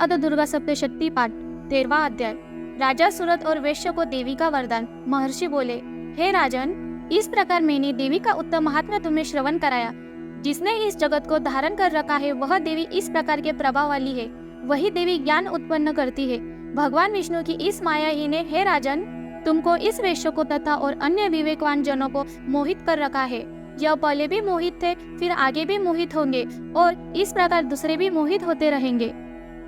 अद दुर्गा सप्तशती पाठ 13वां अध्याय। राजा सूरत और वैश्य को देवी का वरदान। महर्षि बोले, हे राजन, इस प्रकार मैंने देवी का उत्तम महात्म्य तुम्हें श्रवण कराया। जिसने इस जगत को धारण कर रखा है वह देवी इस प्रकार के प्रभाव वाली है। वही देवी ज्ञान उत्पन्न करती है। भगवान विष्णु की इस माया ही ने, हे राजन, तुमको इस वैश्य को तथा और अन्य विवेकवान जनों को मोहित कर रखा है। यह पहले भी मोहित थे, फिर आगे भी मोहित होंगे और इस प्रकार दूसरे भी मोहित होते रहेंगे।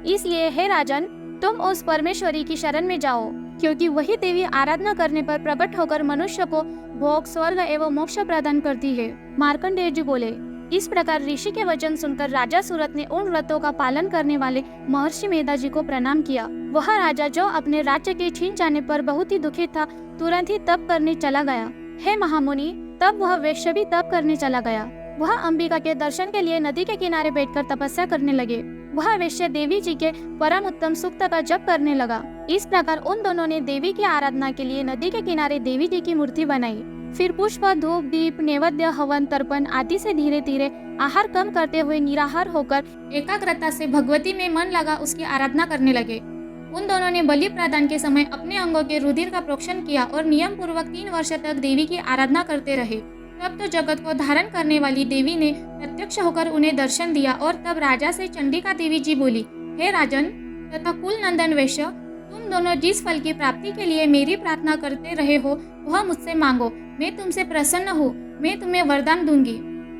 इसलिए हे राजन, तुम उस परमेश्वरी की शरण में जाओ, क्योंकि वही देवी आराधना करने पर प्रकट होकर मनुष्य को भोग, स्वर्ग एवं मोक्ष प्रदान करती है। मार्कंडेय जी बोले, इस प्रकार ऋषि के वचन सुनकर राजा सूरत ने उन व्रतों का पालन करने वाले महर्षि मेधा जी को प्रणाम किया। वह राजा, जो अपने राज्य के छीन जाने पर बहुत ही दुखित था, तुरंत ही तप करने चला गया। हे महामुनि, तब वह वैश्य भी तप करने चला गया। वह अंबिका के दर्शन के लिए नदी के किनारे बैठकर तपस्या करने लगे। वह वैश्य देवी जी के परम उत्तम सूक्त का जप करने लगा। इस प्रकार उन दोनों ने देवी की आराधना के लिए नदी के किनारे देवी जी की मूर्ति बनाई। फिर पुष्प, धूप, दीप, नैवेद्य, हवन, तर्पण आदि से धीरे धीरे आहार कम करते हुए निराहार होकर एकाग्रता से भगवती में मन लगा उसकी आराधना करने लगे। उन दोनों ने बलि प्रदान के समय अपने अंगों के रुधिर का प्रोक्षण किया और नियम पूर्वक 3 वर्ष तक देवी की आराधना करते रहे। तब तो जगत को धारण करने वाली देवी ने प्रत्यक्ष होकर उन्हें दर्शन दिया और तब राजा से चंडिका देवी जी बोली, हे राजन तथा कुल नंदन वैश्य, तुम दोनों जिस फल की प्राप्ति के लिए मेरी प्रार्थना करते रहे हो वह मुझसे मांगो। मैं तुमसे प्रसन्न हूँ, मैं तुम्हें वरदान दूंगी।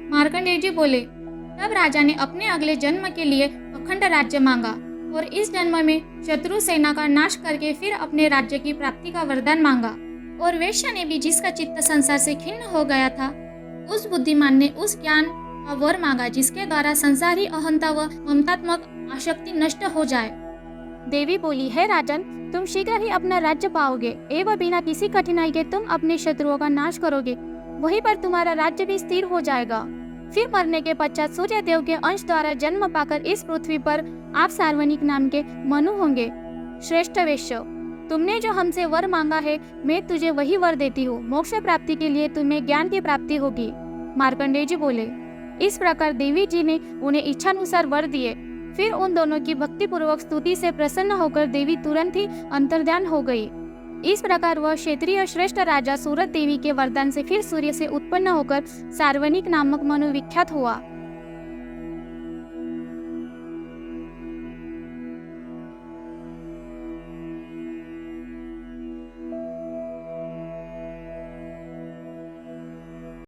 मार्कंडेय जी बोले, तब राजा ने अपने अगले जन्म के लिए अखंड राज्य मांगा और इस जन्म में शत्रु सेना का नाश करके फिर अपने राज्य की प्राप्ति का वरदान मांगा। और वैश्य ने भी, जिसका चित्त संसार से खिन्न हो गया था, उस बुद्धिमान ने उस ज्ञान का वर मांगा जिसके द्वारा संसारी अहंता व ममतात्मक आसक्ति नष्ट हो जाए। देवी बोली, हे राजन, तुम शीघ्र ही अपना राज्य पाओगे एवं बिना किसी कठिनाई के तुम अपने शत्रुओं का नाश करोगे। वहीं पर तुम्हारा राज्य भी स्थिर हो जाएगा। फिर मरने के पश्चात सूर्य देव के अंश द्वारा जन्म पाकर इस पृथ्वी पर आप सार्वनिक नाम के मनु होंगे। श्रेष्ठ वैश्य, तुमने जो हमसे वर मांगा है, मैं तुझे वही वर देती हूँ। मोक्ष प्राप्ति के लिए तुम्हें ज्ञान की प्राप्ति होगी। मार्कंडेय जी बोले, इस प्रकार देवी जी ने उन्हें इच्छानुसार वर दिए। फिर उन दोनों की भक्ति पूर्वक स्तुति से प्रसन्न होकर देवी तुरंत ही अंतर्ध्यान हो गई। इस प्रकार वह क्षेत्रीय श्रेष्ठ राजा सूरत देवी के वरदान से फिर सूर्य से उत्पन्न होकर सार्वनिक नामक मनु विख्यात हुआ।